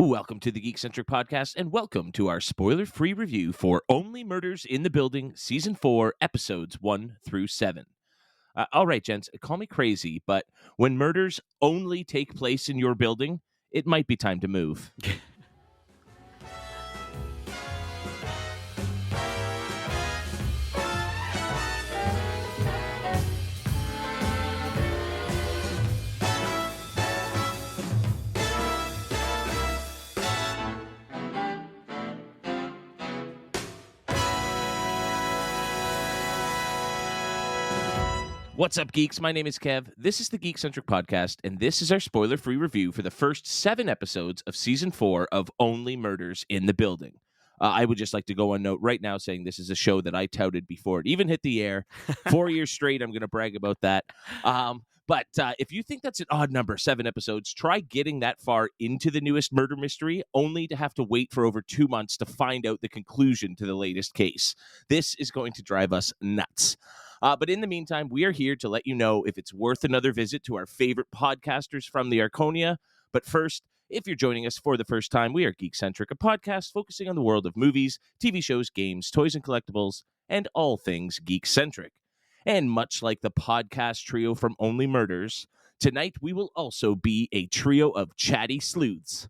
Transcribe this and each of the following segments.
Welcome to the Geekcentric podcast, and welcome to our spoiler-free review for Only Murders in the Building, Season 4, Episodes 1 through 7. All right, gents, call me crazy, but when murders only take place in your building, it might be time to move. What's up, geeks? My name is Kev. This is the Geekcentric podcast, and this is our spoiler-free review for the first 7 episodes of Season 4 of Only Murders in the Building. I would just like to go on note right now saying this is a show that I touted before it even hit the air. 4 years straight, I'm going to brag about that. But if you think that's an odd number, 7 episodes, try getting that far into the newest murder mystery, only to have to wait for over 2 months to find out the conclusion to the latest case. This is going to drive us nuts. But in the meantime, we are here to let you know if it's worth another visit to our favorite podcasters from the Arconia. But first, if you're joining us for the first time, we are Geekcentric, a podcast focusing on the world of movies, TV shows, games, toys and collectibles, and all things geek-centric. And much like the podcast trio from Only Murders, tonight we will also be a trio of chatty sleuths.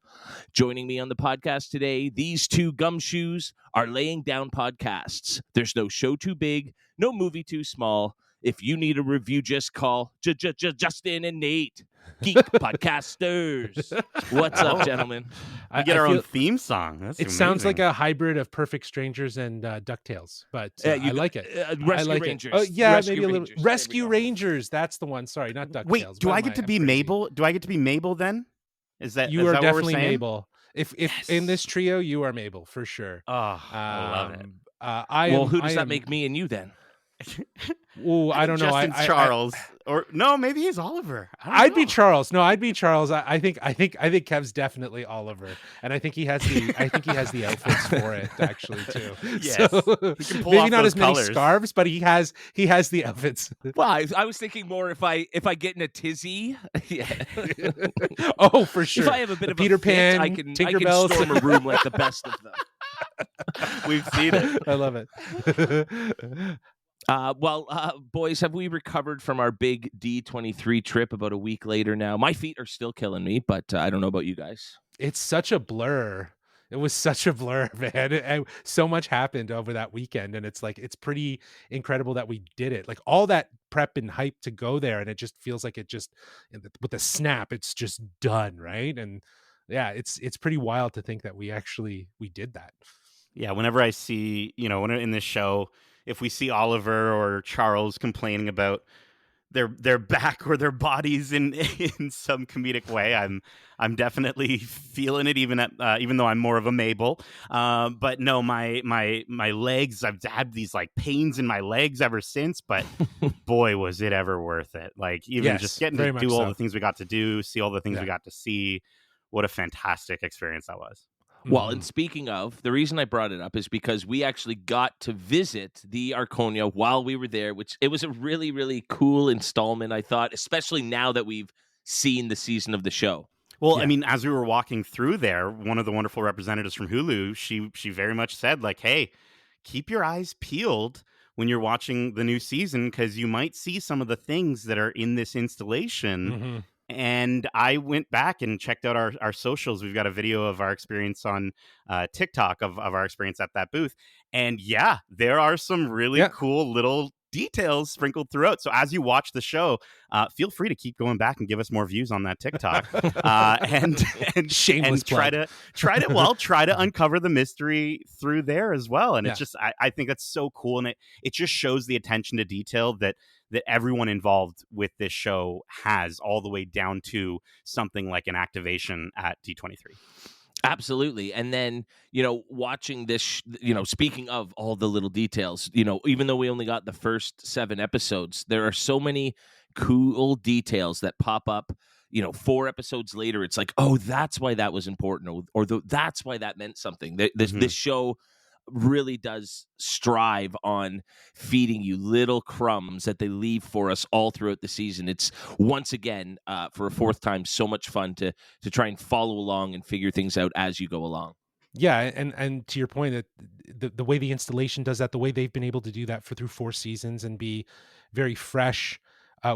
Joining me on the podcast today, these two gumshoes are laying down podcasts. There's no show too big, no movie too small. If you need a review, just call Justin and Nate, Geek Podcasters. What's up, gentlemen? We get our own theme song. That's it amazing. sounds like a hybrid of Perfect Strangers and DuckTales, but I like it. Rescue I like Rangers. It. Oh, yeah, Rescue maybe a little. Rangers. Rescue Rangers. That's the one. Sorry, not DuckTales. Wait, do What I am get to I'm be crazy. Mabel? Do I get to be Mabel then? Is that You is are that definitely what we're saying? Mabel. If Yes. in this trio, you are Mabel for sure. Oh, I love it. Who does that make me and you then? Oh, I don't know. Justin's Charles, or no, maybe he's Oliver. I'd be Charles. No, I'd be Charles. I think Kev's definitely Oliver, and I think he has the outfits for it actually too. Yes. So, He can pull maybe off not those as many colors. scarves, but he has the outfits. Well, I was thinking more if I get in a tizzy. Yeah. Oh, for sure. If I have a bit of Peter a fit, Pan, I can Tinkerbells. storm a room like the best of them. We've seen it. I love it. Boys, have we recovered from our big D23 trip about a week later now? My feet are still killing me, but I don't know about you guys. It's such a blur. It was such a blur, man. And so much happened over that weekend, and it's pretty incredible that we did it. Like all that prep and hype to go there, and it just feels like it just with the snap, it's just done, right? And yeah, it's pretty wild to think that we did that. Yeah, whenever I see, when in this show, if we see Oliver or Charles complaining about their back or their bodies in some comedic way, I'm definitely feeling it, even though I'm more of a Mabel. But no, my legs, I've had these like pains in my legs ever since, but boy, was it ever worth it. Like even just getting to do all the things we got to do, see all the things we got to see. What a fantastic experience that was. Well, and speaking of, the reason I brought it up is because we actually got to visit the Arconia while we were there, which it was a really, really cool installment, I thought, especially now that we've seen the season of the show. Well, yeah. I mean, as we were walking through there, one of the wonderful representatives from Hulu, she very much said, like, hey, keep your eyes peeled when you're watching the new season, because you might see some of the things that are in this installation. Mm-hmm. And I went back and checked out our socials. We've got a video of our experience on TikTok of our experience at that booth. And yeah, there are some really cool little details sprinkled throughout. So as you watch the show, feel free to keep going back and give us more views on that TikTok. And shameless and try to uncover the mystery through there as well. And it's just, I think that's so cool. And it just shows the attention to detail that everyone involved with this show has, all the way down to something like an activation at D23. Absolutely. And then, watching this, speaking of all the little details, even though we only got the first 7 episodes, there are so many cool details that pop up, 4 episodes later. It's like, oh, that's why that was important, or that's why that meant something. This show really does strive on feeding you little crumbs that they leave for us all throughout the season. It's once again, for a fourth time, so much fun to try and follow along and figure things out as you go along. Yeah, and to your point, that the way the installation does that, the way they've been able to do that through 4 seasons and be very fresh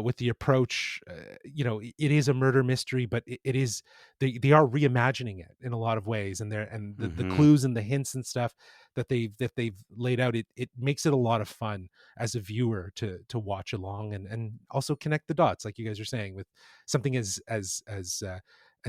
with the approach, it is a murder mystery, but it is, they are reimagining it in a lot of ways, and the Mm-hmm. clues and the hints and stuff that they've laid out, it makes it a lot of fun as a viewer to watch along and also connect the dots, like you guys are saying, with something as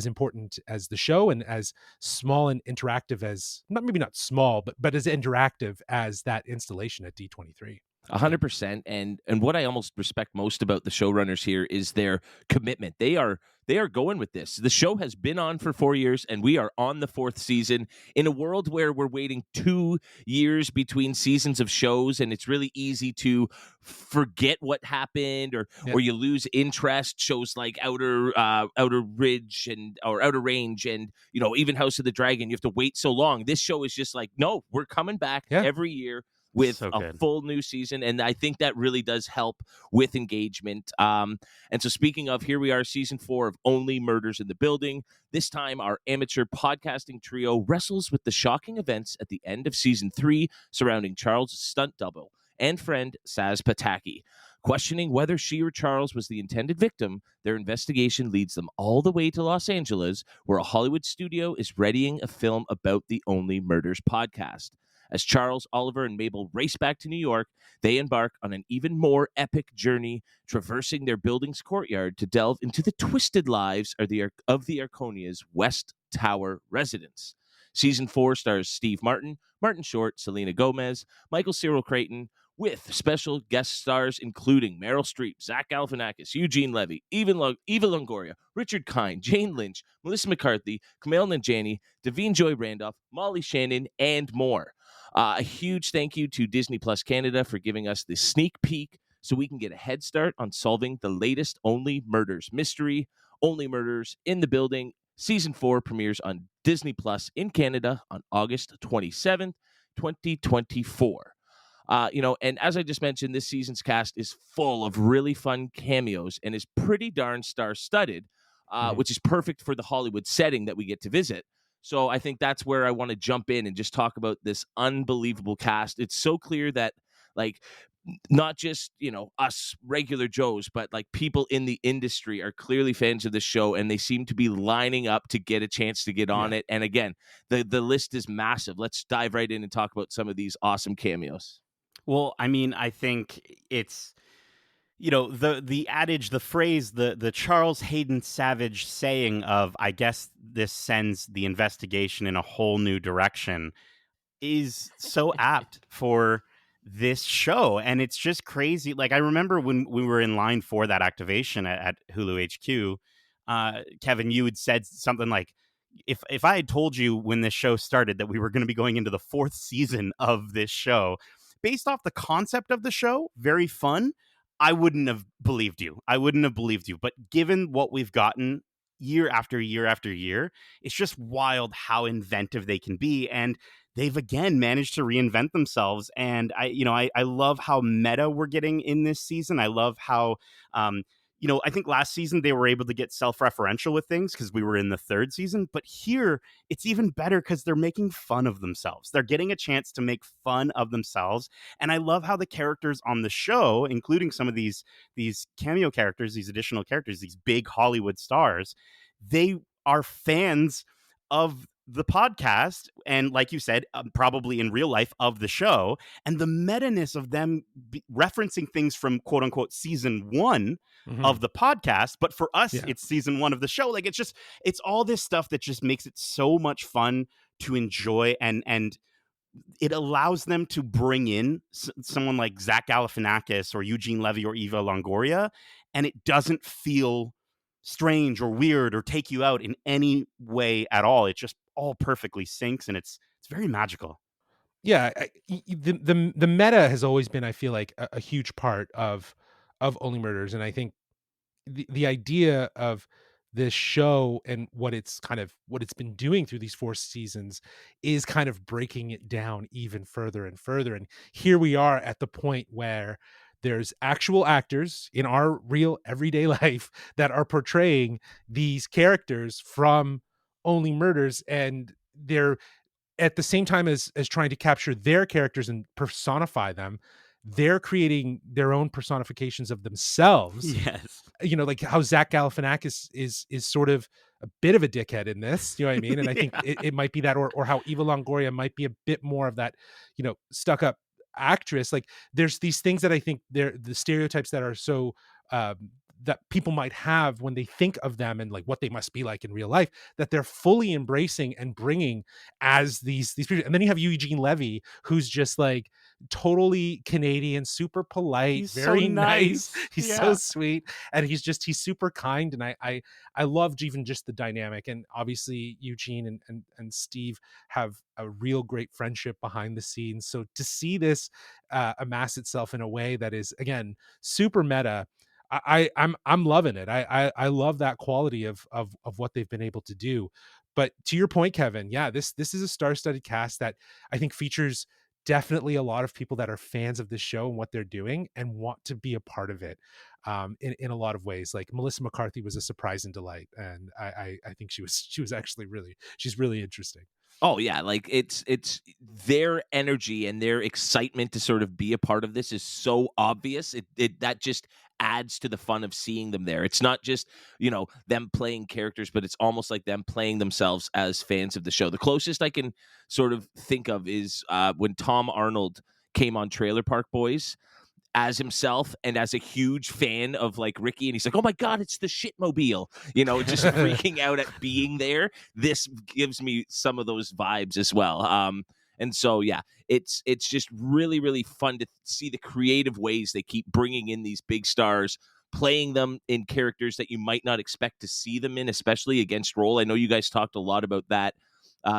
important as the show, and as small and interactive as, maybe not small, but as interactive as that installation at D23. 100%. And what I almost respect most about the showrunners here is their commitment. They are going with this. The show has been on for 4 years, and we are on the 4th season in a world where we're waiting 2 years between seasons of shows, and it's really easy to forget what happened, or you lose interest. Shows like Outer Ridge or Outer Range, and even House of the Dragon, you have to wait so long. This show is just like, no, we're coming back every year with So a good. full new season, and I think that really does help with engagement. And so, speaking of, here we are, season 4 of Only Murders in the Building. This time, our amateur podcasting trio wrestles with the shocking events at the end of season 3 surrounding Charles' stunt double and friend Saz Pataki. Questioning whether she or Charles was the intended victim, their investigation leads them all the way to Los Angeles, where a Hollywood studio is readying a film about the Only Murders podcast. As Charles, Oliver, and Mabel race back to New York, they embark on an even more epic journey, traversing their building's courtyard to delve into the twisted lives of the Arconia's West Tower residents. Season 4 stars Steve Martin, Martin Short, Selena Gomez, Michael Cyril Creighton, with special guest stars including Meryl Streep, Zach Galifianakis, Eugene Levy, Eva Longoria, Richard Kind, Jane Lynch, Melissa McCarthy, Kumail Nanjiani, Davine Joy Randolph, Molly Shannon, and more. A huge thank you to Disney Plus Canada for giving us this sneak peek so we can get a head start on solving the latest Only Murders mystery. Only Murders in the Building Season 4 premieres on Disney Plus in Canada on August 27th, 2024. And as I just mentioned, this season's cast is full of really fun cameos and is pretty darn star-studded, which is perfect for the Hollywood setting that we get to visit. So I think that's where I want to jump in and just talk about this unbelievable cast. It's so clear that, like, not just, us regular Joes, but like people in the industry are clearly fans of the show, and they seem to be lining up to get a chance to get on it. And again, the list is massive. Let's dive right in and talk about some of these awesome cameos. Well, I mean, I think it's, the adage, the phrase, the Charles Hayden Savage saying of, I guess this sends the investigation in a whole new direction, is so apt for this show. And it's just crazy. Like, I remember when we were in line for that activation at Hulu HQ, Kevin, you had said something like, if I had told you when this show started that we were going to be going into the 4th season of this show, based off the concept of the show, very fun, I wouldn't have believed you. But given what we've gotten year after year after year, it's just wild how inventive they can be. And they've again managed to reinvent themselves. And I love how meta we're getting in this season. I love how, I think last season they were able to get self-referential with things because we were in the 3rd season. But here it's even better because they're making fun of themselves. They're getting a chance to make fun of themselves. And I love how the characters on the show, including some of these cameo characters, these additional characters, these big Hollywood stars, they are fans of the podcast, and like you said, probably in real life, of the show, and the meta-ness of them referencing things from quote unquote season 1 of the podcast, but for us it's season 1 of the show. Like, it's all this stuff that just makes it so much fun to enjoy, and it allows them to bring in someone like Zach Galifianakis or Eugene Levy or Eva Longoria, and it doesn't feel strange or weird or take you out in any way at all. It just all perfectly syncs, and it's very magical. Yeah, the meta has always been, I feel like, a huge part of Only Murders, and I think the idea of this show and what it's been doing through these 4 seasons is kind of breaking it down even further and further. And here we are at the point where there's actual actors in our real everyday life that are portraying these characters from Only Murders, and they're at the same time as trying to capture their characters and personify them, they're creating their own personifications of themselves. Yes. You know, like how Zach Galifianakis is sort of a bit of a dickhead in this, you know what I mean? And I think it might be that, or how Eva Longoria might be a bit more of that, you know, stuck up actress. Like there's these things that I think they're the stereotypes that are so that people might have when they think of them and like what they must be like in real life, that they're fully embracing and bringing as these people. And then you have Eugene Levy, who's just like totally Canadian, super polite, He's very so nice. He's Yeah. so sweet, and he's super kind. And I loved even just the dynamic. And obviously Eugene and Steve have a real great friendship behind the scenes. So to see this amass itself in a way that is, again, super meta, I'm loving it. I love that quality of what they've been able to do. But to your point, Kevin, yeah, this is a star-studded cast that I think features definitely a lot of people that are fans of this show and what they're doing and want to be a part of it, in a lot of ways. Like Melissa McCarthy was a surprise and delight, and I think she was actually she's really interesting. Oh yeah, like it's their energy and their excitement to sort of be a part of this is so obvious. It that just adds to the fun of seeing them there. It's not just, you know, them playing characters, but it's almost like them playing themselves as fans of the show. The closest I can sort of think of is when Tom Arnold came on Trailer Park Boys as himself and as a huge fan of like Ricky, and he's like, oh my god, it's the shitmobile, you know, just freaking out at being there. This gives me some of those vibes as well. And so yeah, it's just really, really fun to see the creative ways they keep bringing in these big stars, playing them in characters that you might not expect to see them in, especially against role. I know you guys talked a lot about that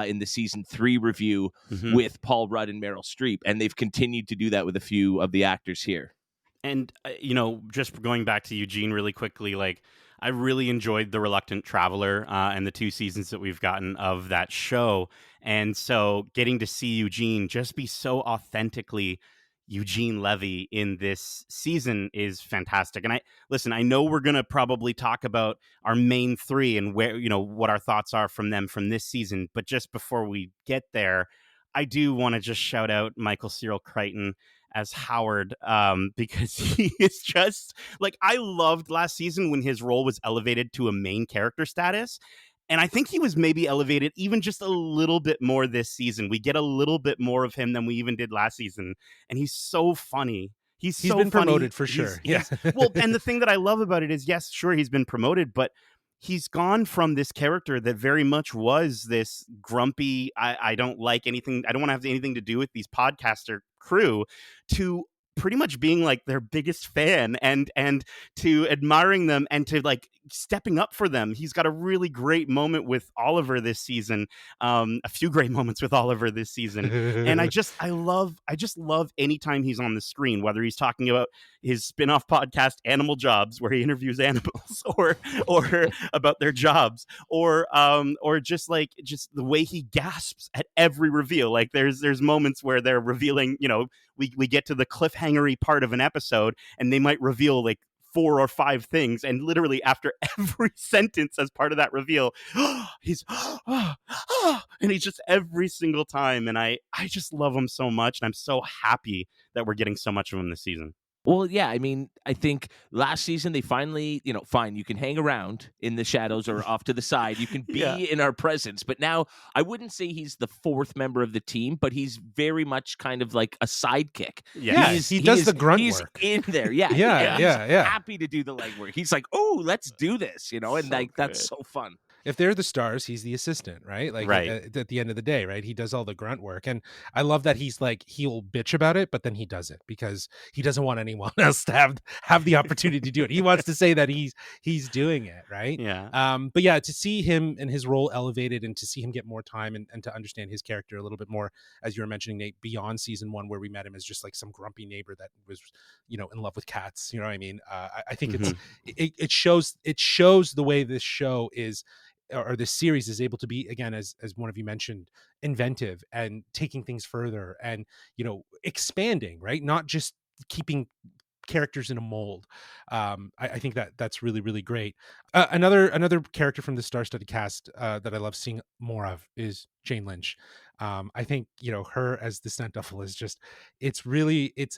in the season 3 review with Paul Rudd and Meryl Streep, and they've continued to do that with a few of the actors here. And, you know, just going back to Eugene really quickly, like, I really enjoyed The Reluctant Traveler and the 2 seasons that we've gotten of that show. And so getting to see Eugene just be so authentically Eugene Levy in this season is fantastic. And I know we're going to probably talk about our main 3 and where, you know, what our thoughts are from them from this season. But just before we get there, I do want to just shout out Michael Cyril Crichton as Howard, because he is just like, I loved last season when his role was elevated to a main character status. And I think he was maybe elevated even just a little bit more this season. We get a little bit more of him than we even did last season. And he's so funny. He's so been funny. promoted for sure. Well, and the thing that I love about it is, yes, sure, he's been promoted, but he's gone from this character that very much was this grumpy, I don't like anything, I don't want to have anything to do with these podcaster crew, to pretty much being like their biggest fan and to admiring them and to like stepping up for them. He's got a really great moment with Oliver this season, a few great moments with Oliver this season, and I just love anytime he's on the screen, whether he's talking about his spin-off podcast Animal Jobs, where he interviews animals, or about their jobs, or just the way he gasps at every reveal. Like there's moments where they're revealing, you know, we get to the cliffhangery part of an episode and they might reveal like 4 or 5 things, and literally after every sentence as part of that reveal, he's and he's just every single time, and I just love him so much, and I'm so happy that we're getting so much of him this season. Well, yeah, I mean, I think last season they finally, you know, fine, you can hang around in the shadows or off to the side. You can be in our presence. But now I wouldn't say he's the 4th member of the team, but he's very much kind of like a sidekick. Yeah, he does the grunt work. He's in there. Yeah. Yeah. Happy to do the legwork. He's like, oh, let's do this, you know, and so like good. That's so fun. if they're the stars, he's the assistant, right? Like Right. at the end of the day, right? He does all the grunt work, and I love that he's like he'll bitch about it, but then he does it because he doesn't want anyone else to have the opportunity to do it. He wants to say that he's doing it, right? Yeah. But yeah, to see him and his role elevated, and to see him get more time, and to understand his character a little bit more, as you were mentioning, Nate, beyond season one, where we met him as just like some grumpy neighbor that was, in love with cats. You know what I mean? I think Hmm. it shows the way this show is, or this series is able to be, again, as one of you mentioned, inventive and taking things further, and expanding, right? Not just keeping characters in a mold. I think that that's really, really great. Another character from the star-studded cast that I love seeing more of is Jane Lynch. I think her as the stunt double is just, it's really, it's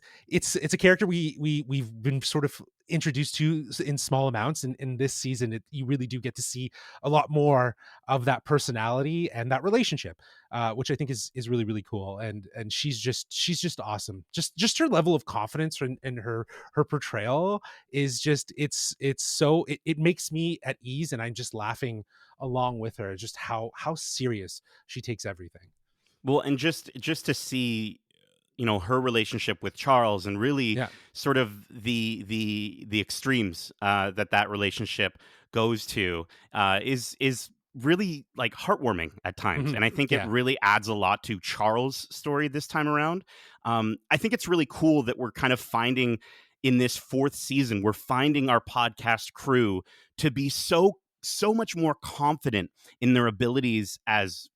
a character we've been sort of introduced to in small amounts, and in this season you really do get to see a lot more of that personality and that relationship, which I think is really, really cool. And she's just awesome. Just her level of confidence and her portrayal is just, it makes me at ease, and I'm just laughing along with her, just how serious she takes everything. Well, and just to see, her relationship with Charles, and really Yeah. sort of the extremes that relationship goes to, is really like heartwarming at times, Mhm. and I think it Yeah. really adds a lot to Charles' story this time around. I think it's really cool that we're kind of finding, in this fourth season, we're finding our podcast crew to be so much more confident in their abilities as,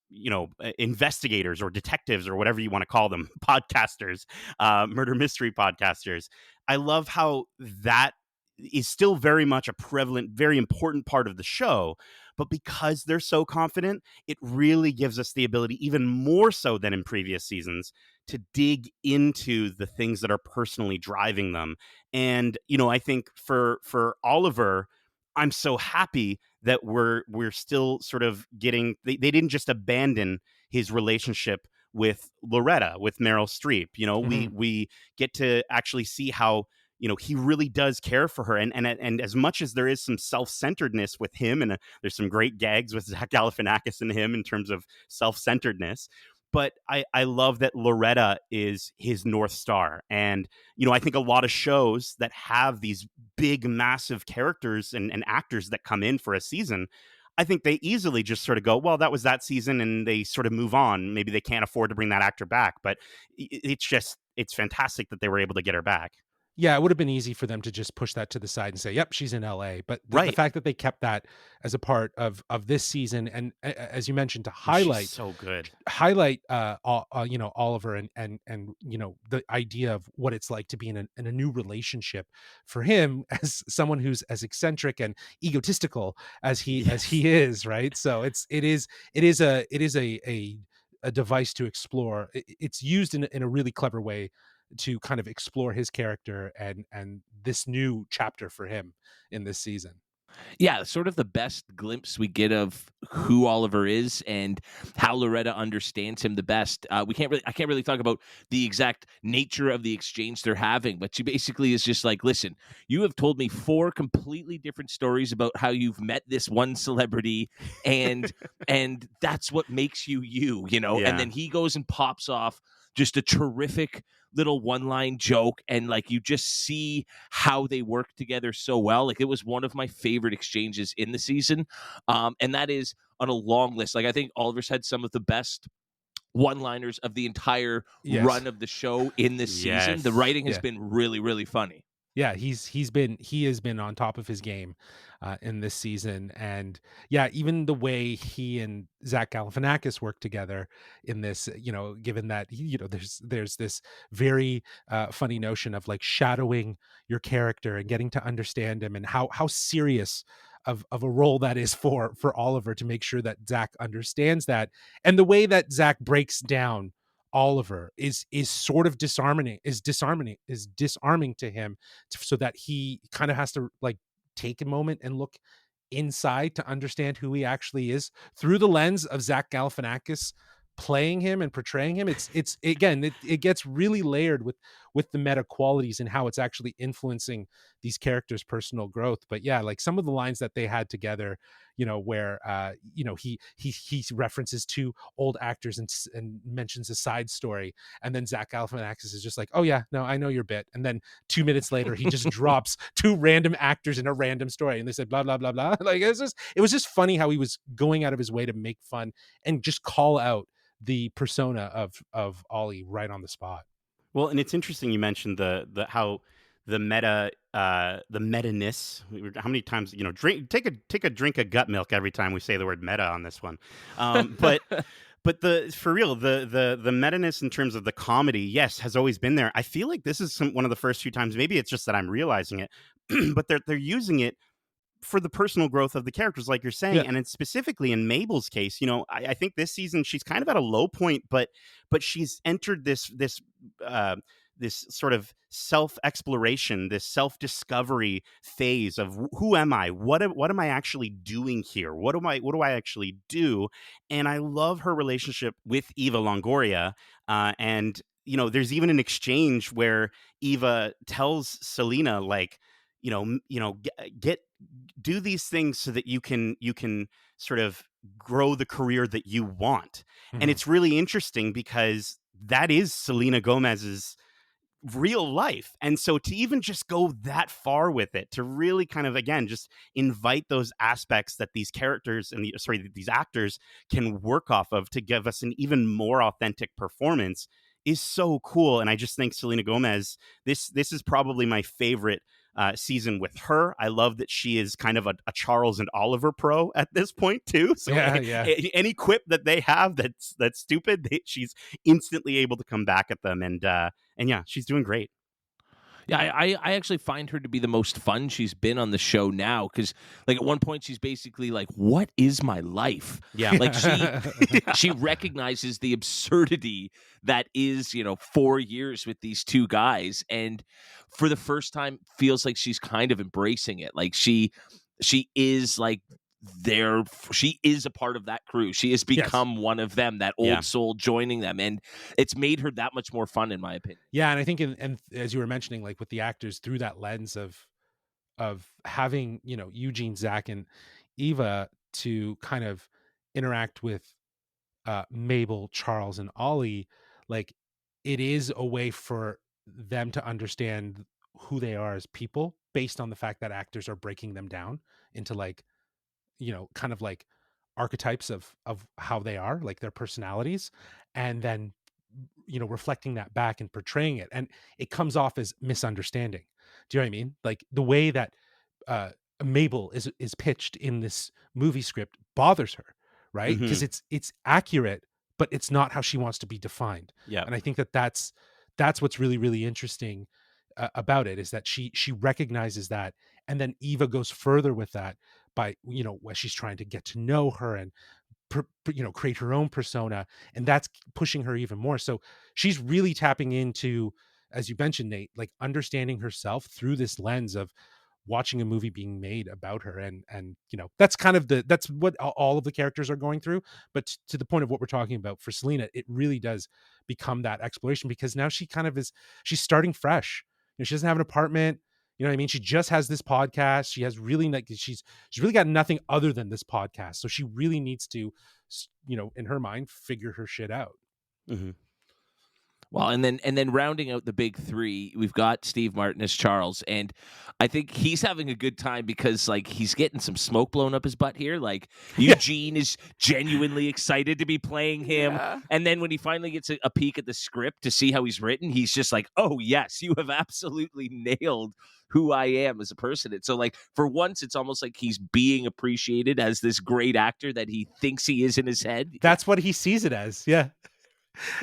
investigators or detectives or whatever you want to call them, podcasters, murder mystery podcasters. I love how that is still very much a prevalent, very important part of the show, but because they're so confident, it really gives us the ability, even more so than in previous seasons, to dig into the things that are personally driving them. And I think for Oliver, I'm so happy that we're still sort of getting, they didn't just abandon his relationship with Loretta, with Meryl Streep. We Mhm. we get to actually see how, he really does care for her, and as much as there is some self-centeredness with him, and there's some great gags with Zach Galifianakis and him in terms of self-centeredness, but I love that Loretta is his North Star. And I think a lot of shows that have these big, massive characters and actors that come in for a season, I think they easily just sort of go, well, that was that season, and they sort of move on. Maybe they can't afford to bring that actor back, but it's fantastic that they were able to get her back. Yeah, it would have been easy for them to just push that to the side and say, "Yep, she's in LA." But the Right. fact that they kept that as a part of this season, and as you mentioned, to And she's highlight so good. Oliver, and the idea of what it's like to be in a new relationship for him, as someone who's as eccentric and egotistical as Yes. he is, right? So it is a device to explore. It's used in a really clever way to kind of explore his character and this new chapter for him in this season. Yeah, sort of the best glimpse we get of who Oliver is and how Loretta understands him the best. I can't really talk about the exact nature of the exchange they're having, but she basically is just like, listen, you have told me four completely different stories about how you've met this one celebrity, and that's what makes you you, and Yeah. then he goes and pops off just a terrific little one-line joke, and like you just see how they work together so well. Like, it was one of my favorite exchanges in the season, and that is on a long list. Like, I think Oliver's had some of the best one-liners of the entire Yes. run of the show in this season. The Yes. writing has Yeah. been really, really funny. Yeah, he has been on top of his game in this season, and yeah, even the way he and Zach Galifianakis work together in this, given that there's this very funny notion of like shadowing your character and getting to understand him, and how serious of a role that is for Oliver, to make sure that Zach understands that, and the way that Zach breaks down Oliver is sort of disarming to him, so that he kind of has to like take a moment and look inside to understand who he actually is through the lens of Zach Galifianakis playing him and portraying him. It gets really layered with the meta qualities and how it's actually influencing these characters' personal growth. But yeah, like some of the lines that they had together, where he references two old actors and mentions a side story, and then Zach Galifianakis is just like, oh yeah, no, I know your bit, and then 2 minutes later he just drops two random actors in a random story, and they said blah blah blah blah. Like it was just funny how he was going out of his way to make fun and just call out the persona of Ollie right on the spot. Well, and it's interesting you mentioned the how the meta-ness. How many times take a drink of gut milk every time we say the word meta on this one. But for real, the meta-ness in terms of the comedy, yes, has always been there. I feel like this is one of the first few times. Maybe it's just that I'm realizing it, but they're using it for the personal growth of the characters, like you're saying. Yeah. And it's specifically in Mabel's case, I think this season she's kind of at a low point, but she's entered this sort of self-exploration, this self-discovery phase of who am I? What am I actually doing here? What do I actually do? And I love her relationship with Eva Longoria. And there's even an exchange where Eva tells Selena, like, get do these things so that you can sort of grow the career that you want. And it's really interesting because that is Selena Gomez's real life. And so to even just go that far with it, to really kind of, again, just invite those aspects that these characters and these actors can work off of to give us an even more authentic performance is so cool. And I just think Selena Gomez, this is probably my favorite season with her. I love that she is kind of a Charles and Oliver pro at this point too. So any quip that they have that's stupid, she's instantly able to come back at them. And yeah, she's doing great. Yeah, I actually find her to be the most fun she's been on the show now, because like at one point she's basically like, what is my life? Yeah. Like she recognizes the absurdity that is, 4 years with these two guys, and for the first time feels like she's kind of embracing it. Like she is like she is a part of that crew. She has become one of them, that old soul joining them, and it's made her that much more fun, in my opinion. Yeah, and I think, and as you were mentioning, like with the actors through that lens of having Eugene, Zach, and Eva to kind of interact with Mabel, Charles, and Ollie, like it is a way for them to understand who they are as people based on the fact that actors are breaking them down into like kind of like archetypes of how they are, like their personalities, and then reflecting that back and portraying it, and it comes off as misunderstanding. Do you know what I mean? Like the way that Mabel is pitched in this movie script bothers her, right? Because it's accurate, but it's not how she wants to be defined. Yeah. And I think that's what's really, really interesting about it, is that she recognizes that, and then Eva goes further with that by where she's trying to get to know her and create her own persona, and that's pushing her even more. So she's really tapping into, as you mentioned, Nate, like understanding herself through this lens of watching a movie being made about her, and that's kind of that's what all of the characters are going through. But to the point of what we're talking about for Selena, it really does become that exploration, because now she kind of she's starting fresh. She doesn't have an apartment. You know what I mean? She just has this podcast. She has really she's really got nothing other than this podcast. So she really needs to, in her mind, figure her shit out. Mm-hmm. Well, and then rounding out the big three, we've got Steve Martin as Charles, and I think he's having a good time because like he's getting some smoke blown up his butt here. Like Eugene is genuinely excited to be playing him, and then when he finally gets a peek at the script to see how he's written, he's just like, "Oh yes, you have absolutely nailed who I am as a person." And so like for once, it's almost like he's being appreciated as this great actor that he thinks he is in his head. That's what he sees it as. Yeah.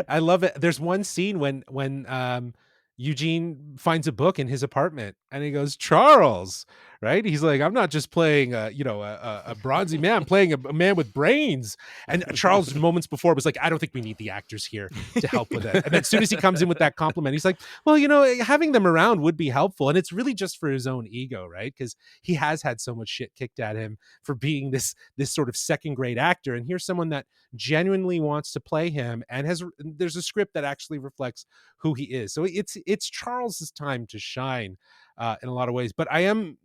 I love it. There's one scene when Eugene finds a book in his apartment and he goes, "Charles," right? He's like, I'm not just playing a bronzy man, I'm playing a man with brains. And Charles moments before was like, I don't think we need the actors here to help with it. And then as soon as he comes in with that compliment, he's like, well, having them around would be helpful. And it's really just for his own ego, right? Because he has had so much shit kicked at him for being this sort of second grade actor. And here's someone that genuinely wants to play him, and there's a script that actually reflects who he is. So it's Charles's time to shine in a lot of ways. But I am,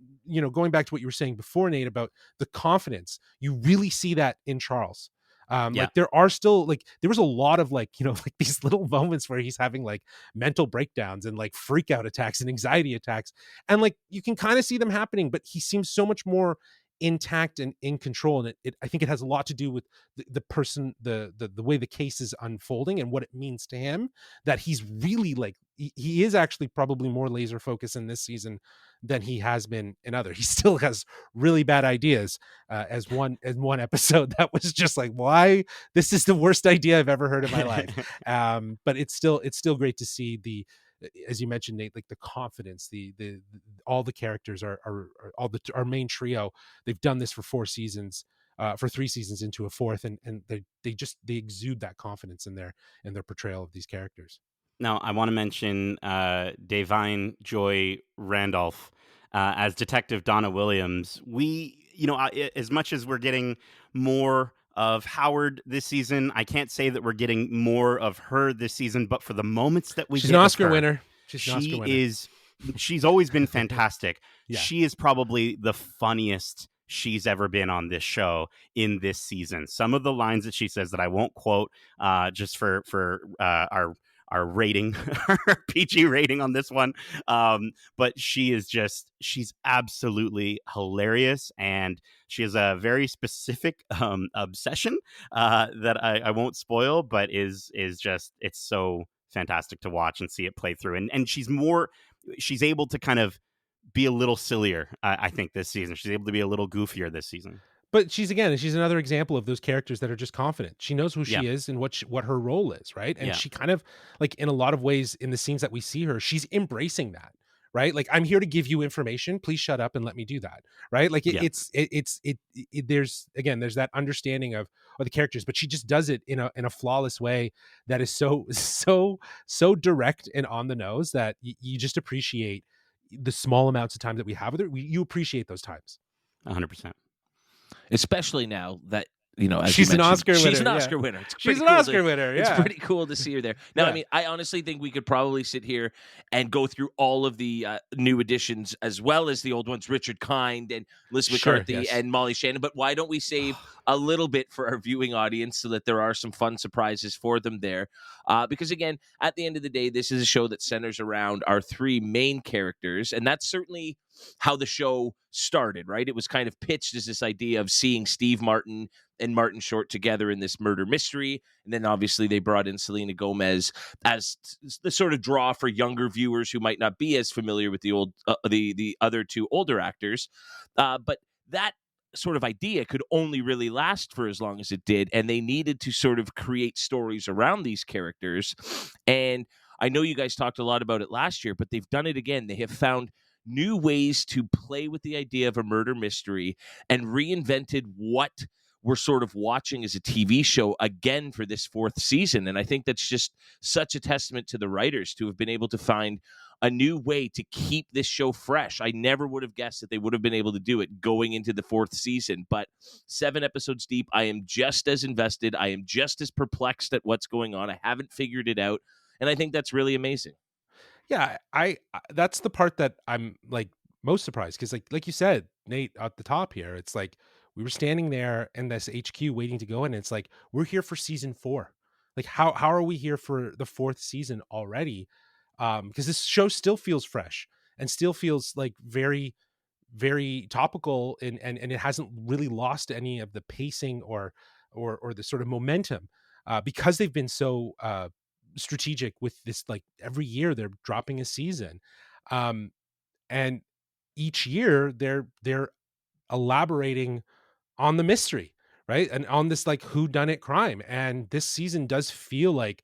going back to what you were saying before, Nate, about the confidence. You really see that in Charles. Like there are still there was a lot of like these little moments where he's having like mental breakdowns and like freak out attacks and anxiety attacks, and like you can kind of see them happening, but he seems so much more intact and in control. And I think it has a lot to do with the person, the way the case is unfolding and what it means to him, that he's really like he is actually probably more laser focused in this season than he has been in other. He still has really bad ideas, as one episode that was just like, why, this is the worst idea I've ever heard in my life. But it's still great to see the, as you mentioned, Nate, like the confidence, the all the characters are our main trio. They've done this for 4 seasons, for 3 seasons into a fourth, and they exude that confidence in their portrayal of these characters. Now, I want to mention Davine Joy Randolph as Detective Donna Williams. We, as much as we're getting more of Howard this season, I can't say that we're getting more of her this season, but for the moments that we she's get an Oscar her, winner. She's always been fantastic. Yeah. She is probably the funniest she's ever been on this show in this season. Some of the lines that she says that I won't quote, just for our rating, our PG rating on this one. But she's absolutely hilarious. And she has a very specific obsession that I won't spoil, but is just, it's so fantastic to watch and see it play through. And she's able to kind of be a little sillier, I think, this season. She's able to be a little goofier this season. But she's another example of those characters that are just confident. She knows who she is and what her role is, right? And she kind of, like, in a lot of ways, in the scenes that we see her, she's embracing that, right? Like, I'm here to give you information. Please shut up and let me do that, right? Like, there's that understanding of the characters, but she just does it in a flawless way that is so direct and on the nose that you just appreciate the small amounts of time that we have with her. You appreciate those times. 100%. Especially now that, as she's you an Oscar winner. She's an Oscar winner. She's an Oscar winner. Yeah. It's pretty cool to see her there. Now, I mean, I honestly think we could probably sit here and go through all of the new additions as well as the old ones, Richard Kind and Liz McCarthy and Molly Shannon. But why don't we save a little bit for our viewing audience so that there are some fun surprises for them there? Because, again, at the end of the day, this is a show that centers around our 3 main characters. And that's certainly how the show started, right? It was kind of pitched as this idea of seeing Steve Martin and Martin Short together in this murder mystery. And then obviously they brought in Selena Gomez as the sort of draw for younger viewers who might not be as familiar with the other 2 older actors. But that sort of idea could only really last for as long as it did. And they needed to sort of create stories around these characters. And I know you guys talked a lot about it last year, but they've done it again. They have found new ways to play with the idea of a murder mystery and reinvented what we're sort of watching as a TV show again for this 4th season. And I think that's just such a testament to the writers to have been able to find a new way to keep this show fresh. I never would have guessed that they would have been able to do it going into the 4th season, but 7 episodes deep, I am just as invested. I am just as perplexed at what's going on. I haven't figured it out. And I think that's really amazing. Yeah, I that's the part that I'm like most surprised, because like you said, Nate, at the top here, it's like we were standing there in this HQ waiting to go in, and it's like we're here for season 4. Like how are we here for the 4th season already? Because this show still feels fresh and still feels like very, very topical, and it hasn't really lost any of the pacing or the sort of momentum, because they've been so strategic with this. Like every year they're dropping a season, and each year they're elaborating on the mystery, right, and on this like whodunit crime. And this season does feel like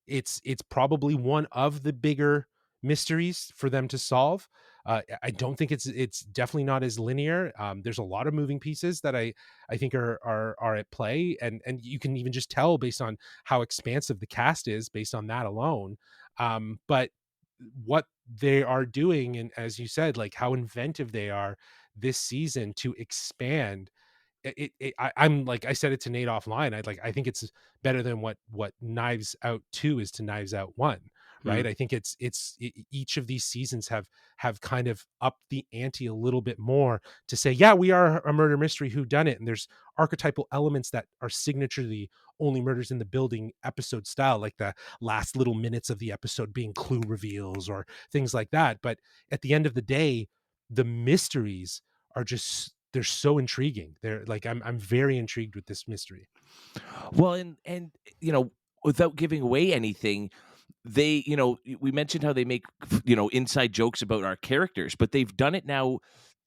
it's probably one of the bigger mysteries for them to solve. I don't think it's definitely not as linear. There's a lot of moving pieces that I think are at play, and you can even just tell based on how expansive the cast is based on that alone. But what they are doing, and as you said, like how inventive they are this season to expand I'm like I said it to Nate offline. I think it's better than what Knives Out 2 is to Knives Out 1, Hmm. right? I think each of these seasons have kind of upped the ante a little bit more to say, yeah, we are a murder mystery who done it, and there's archetypal elements that are signature to the Only Murders in the Building episode style, like the last little minutes of the episode being clue reveals or things like that. But at the end of the day, the mysteries are just they're so intriguing. They're like I'm very intrigued with this mystery. Well, and without giving away anything, they, we mentioned how they make, inside jokes about our characters, but they've done it now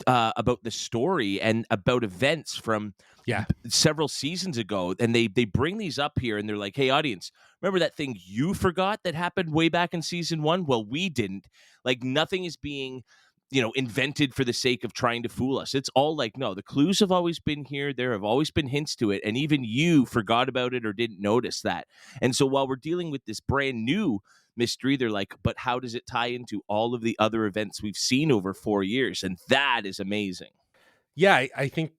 about the story and about events from Yeah. several seasons ago, and they bring these up here, and they're like, "Hey, audience, remember that thing you forgot that happened way back in season 1? Well, we didn't." Like, nothing is being, invented for the sake of trying to fool us. It's all like, no, the clues have always been here. There have always been hints to it, and even you forgot about it or didn't notice that. And so while we're dealing with this brand new mystery, they're like, but how does it tie into all of the other events we've seen over 4 years? And that is amazing. Yeah, I think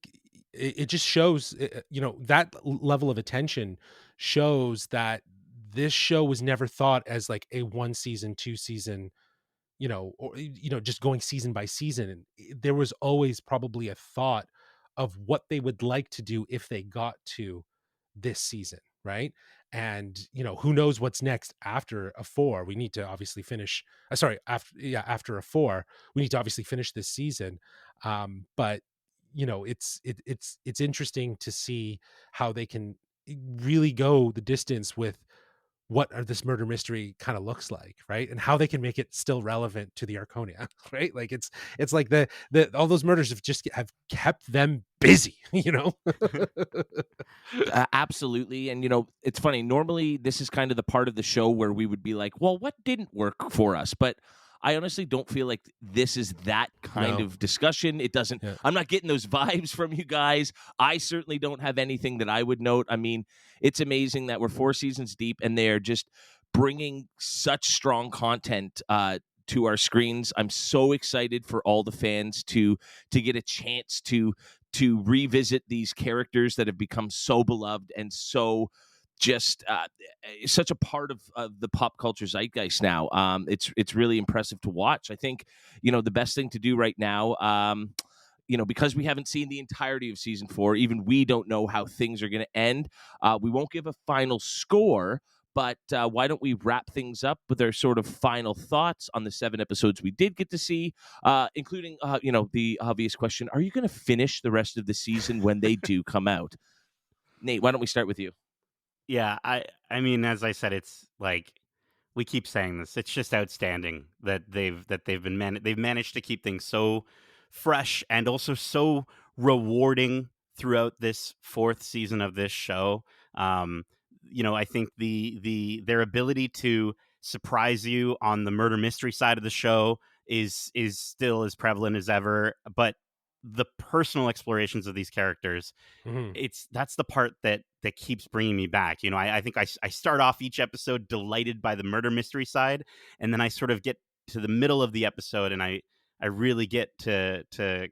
it just shows, that level of attention shows that this show was never thought as like a one season, two season, or just going season by season. And there was always probably a thought of what they would like to do if they got to this season, right? And who knows what's next after a four. We need to obviously finish. Sorry, after a four, we need to obviously finish this season. But it's interesting to see how they can really go the distance with what this murder mystery kind of looks like, right? And how they can make it still relevant to the Arconia, right? Like it's like the all those murders have kept them busy, Absolutely. And, it's funny. Normally, this is kind of the part of the show where we would be like, well, what didn't work for us? But I honestly don't feel like this is that kind No. of discussion. It doesn't, Yeah. I'm not getting those vibes from you guys. I certainly don't have anything that I would note. I mean, it's amazing that we're 4 seasons deep and they're just bringing such strong content to our screens. I'm so excited for all the fans to get a chance to revisit these characters that have become so beloved and so just such a part of the pop culture zeitgeist now. It's really impressive to watch. I think the best thing to do right now. Because we haven't seen the entirety of season 4, even we don't know how things are going to end. We won't give a final score, but why don't we wrap things up with our sort of final thoughts on the 7 episodes we did get to see, including, the obvious question: are you going to finish the rest of the season when they do come out? Nate, why don't we start with you? Yeah, I mean, as I said, it's like we keep saying this. It's just outstanding that they've managed to keep things so fresh and also so rewarding throughout this fourth season of this show. Um, I think their ability to surprise you on the murder mystery side of the show is still as prevalent as ever, but the personal explorations of these characters, Mhm. that's the part that keeps bringing me back. I think I start off each episode delighted by the murder mystery side, and then I sort of get to the middle of the episode, and I really get to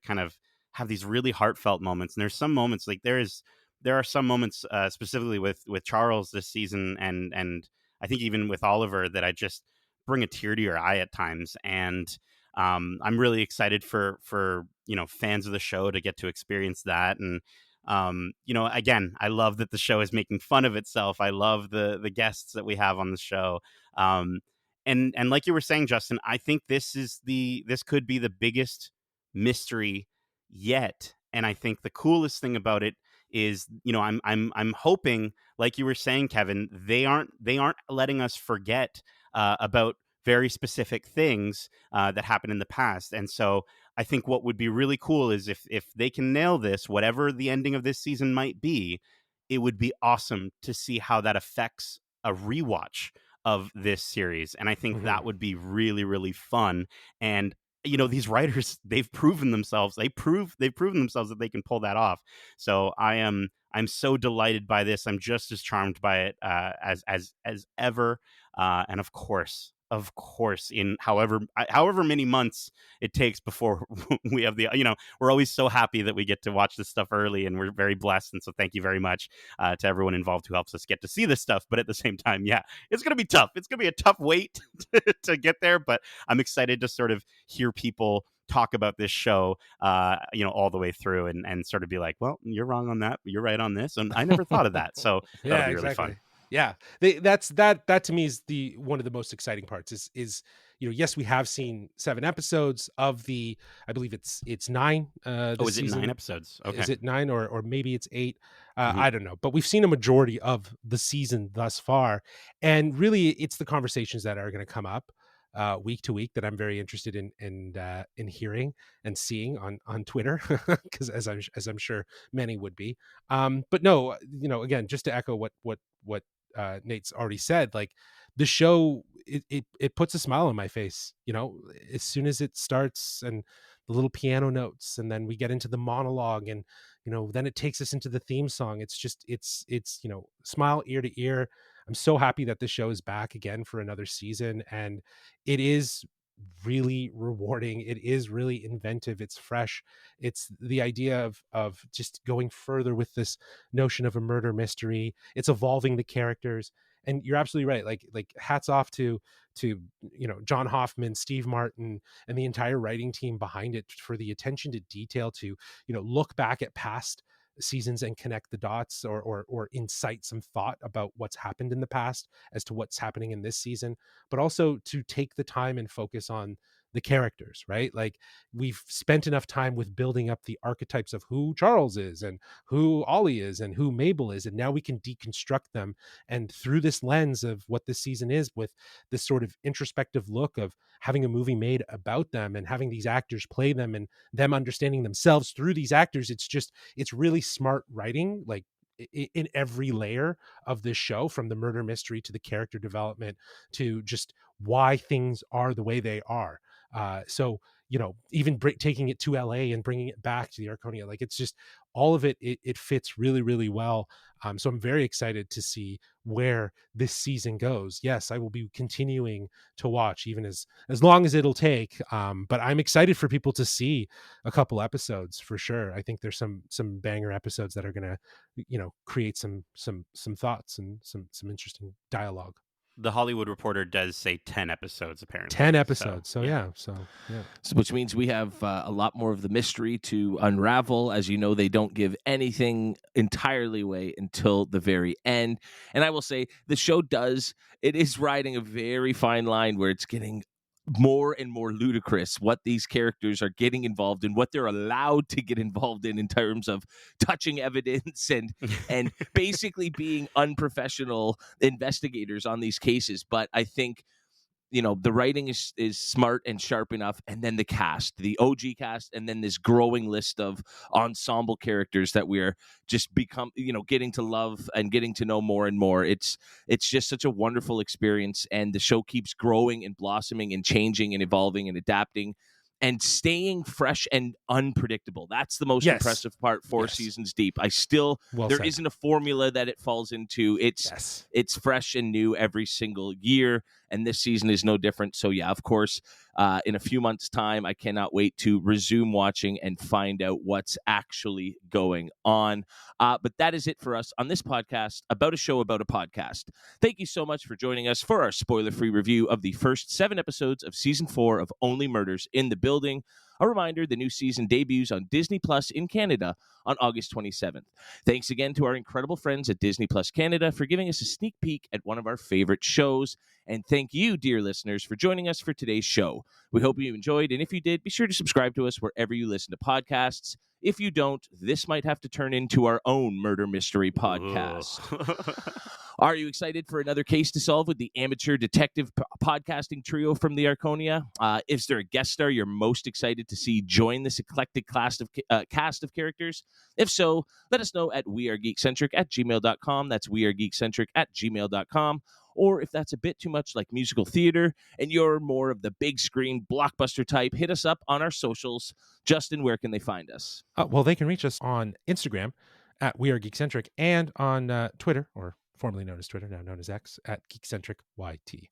kind of have these really heartfelt moments. And there's some moments like there are some moments specifically with Charles this season, and I think even with Oliver, that I just bring a tear to your eye at times. And I'm really excited for fans of the show to get to experience that. And again, I love that the show is making fun of itself. I love the guests that we have on the show. Um, and like you were saying, Justin, I think this could be the biggest mystery yet. And I think the coolest thing about it is, I'm hoping, like you were saying, Kevin, they aren't letting us forget about very specific things that happened in the past. And so I think what would be really cool is if they can nail this, whatever the ending of this season might be, it would be awesome to see how that affects a rewatch of this series. And I think Mhm. that would be really, really fun. And these writers, they've proven themselves. They've proven themselves that they can pull that off. So I'm so delighted by this. I'm just as charmed by it as ever. And of course, in however many months it takes before we have we're always so happy that we get to watch this stuff early, and we're very blessed. And so thank you very much to everyone involved who helps us get to see this stuff. But at the same time, yeah, it's going to be tough. It's going to be a tough wait to get there. But I'm excited to sort of hear people talk about this show, all the way through, and sort of be like, well, you're wrong on that, but you're right on this, and I never thought of that. So that'll be really fun. Yeah, that to me is the one of the most exciting parts. Is yes, we have seen 7 episodes of the, I believe it's 9. Is it 9 episodes? Okay, is it 9 or maybe it's 8? I don't know, but we've seen a majority of the season thus far, and really, it's the conversations that are going to come up week to week that I'm very interested in hearing and seeing on Twitter, because as I'm sure many would be. But no, again, just to echo what Nate's already said, like the show, it puts a smile on my face, as soon as it starts, and the little piano notes, and then we get into the monologue, and then it takes us into the theme song. It's just it's smile ear to ear. I'm so happy that this show is back again for another season, and it is really rewarding. It is really inventive. It's fresh. It's the idea of just going further with this notion of a murder mystery. It's evolving the characters, and you're absolutely right. Like hats off to John Hoffman, Steve Martin, and the entire writing team behind it for the attention to detail to look back at past seasons and connect the dots, or incite some thought about what's happened in the past as to what's happening in this season, but also to take the time and focus on the characters, right? Like, we've spent enough time with building up the archetypes of who Charles is and who Ollie is and who Mabel is, and now we can deconstruct them, and through this lens of what this season is, with this sort of introspective look of having a movie made about them and having these actors play them and them understanding themselves through these actors. It's really smart writing, like in every layer of this show, from the murder mystery to the character development to just why things are the way they are. So even taking it to LA and bringing it back to the Arconia, like, it's just all of it fits really, really well. So I'm very excited to see where this season goes. Yes, I will be continuing to watch even as long as it'll take. But I'm excited for people to see a couple episodes for sure. I think there's some banger episodes that are going to, create some thoughts and some interesting dialogue. The Hollywood Reporter does say 10 episodes, apparently. 10 episodes. So yeah. So which means we have a lot more of the mystery to unravel. As you know, they don't give anything entirely away until the very end. And I will say, the show is riding a very fine line where it's getting more and more ludicrous what these characters are getting involved in, what they're allowed to get involved in terms of touching evidence and basically being unprofessional investigators on these cases. But I think the writing is smart and sharp enough, and then the cast, the OG cast, and then this growing list of ensemble characters that we're just getting to love and getting to know more and more. It's just such a wonderful experience, and the show keeps growing and blossoming and changing and evolving and adapting and staying fresh and unpredictable. That's the most impressive part. 4 seasons deep, there isn't a formula that it falls into. It's fresh and new every single year, and this season is no different. So yeah, of course, in a few months' time, I cannot wait to resume watching and find out what's actually going on. But that is it for us on this podcast about a show about a podcast. Thank you so much for joining us for our spoiler-free review of the first 7 episodes of Season 4 of Only Murders in the Building. A reminder, the new season debuts on Disney Plus in Canada on August 27th. Thanks again to our incredible friends at Disney Plus Canada for giving us a sneak peek at one of our favorite shows. And thank you, dear listeners, for joining us for today's show. We hope you enjoyed, and if you did, be sure to subscribe to us wherever you listen to podcasts. If you don't, this might have to turn into our own murder mystery podcast. Are you excited for another case to solve with the amateur detective podcasting trio from the Arconia? Is there a guest star you're most excited to see join this eclectic cast of characters? If so, let us know at wearegeekcentric@gmail.com. That's wearegeekcentric@gmail.com. Or if that's a bit too much like musical theater and you're more of the big screen blockbuster type, hit us up on our socials. Justin, where can they find us? Well, they can reach us on Instagram at We Are Geekcentric and on Twitter, or formerly known as Twitter, now known as X, at Geekcentric YT.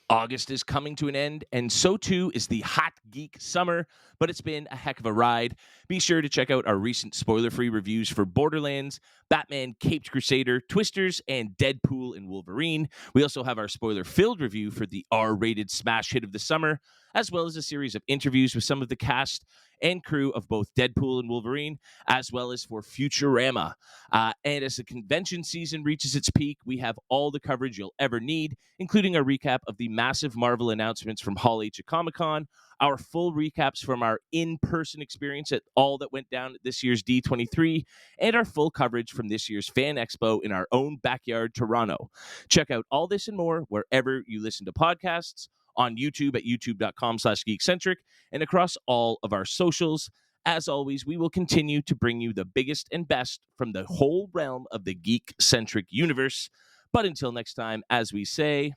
August is coming to an end, and so too is the hot geek summer, but it's been a heck of a ride. Be sure to check out our recent spoiler-free reviews for Borderlands, Batman Caped Crusader, Twisters, and Deadpool and Wolverine. We also have our spoiler-filled review for the R-rated smash hit of the summer, as well as a series of interviews with some of the cast and crew of both Deadpool and Wolverine, as well as for Futurama. And as the convention season reaches its peak, we have all the coverage you'll ever need, including a recap of the massive Marvel announcements from Hall H at Comic-Con, our full recaps from our in-person experience at all that went down at this year's D23, and our full coverage from this year's Fan Expo in our own backyard, Toronto. Check out all this and more wherever you listen to podcasts, on YouTube at youtube.com/geekcentric, and across all of our socials. As always, we will continue to bring you the biggest and best from the whole realm of the Geekcentric universe. But until next time, as we say...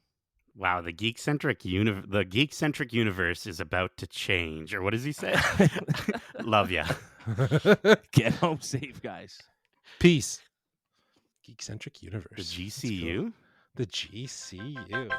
Wow, the Geekcentric universe is about to change. Or what does he say? Love ya. Get home safe, guys. Peace. Geekcentric universe. The GCU? The GCU.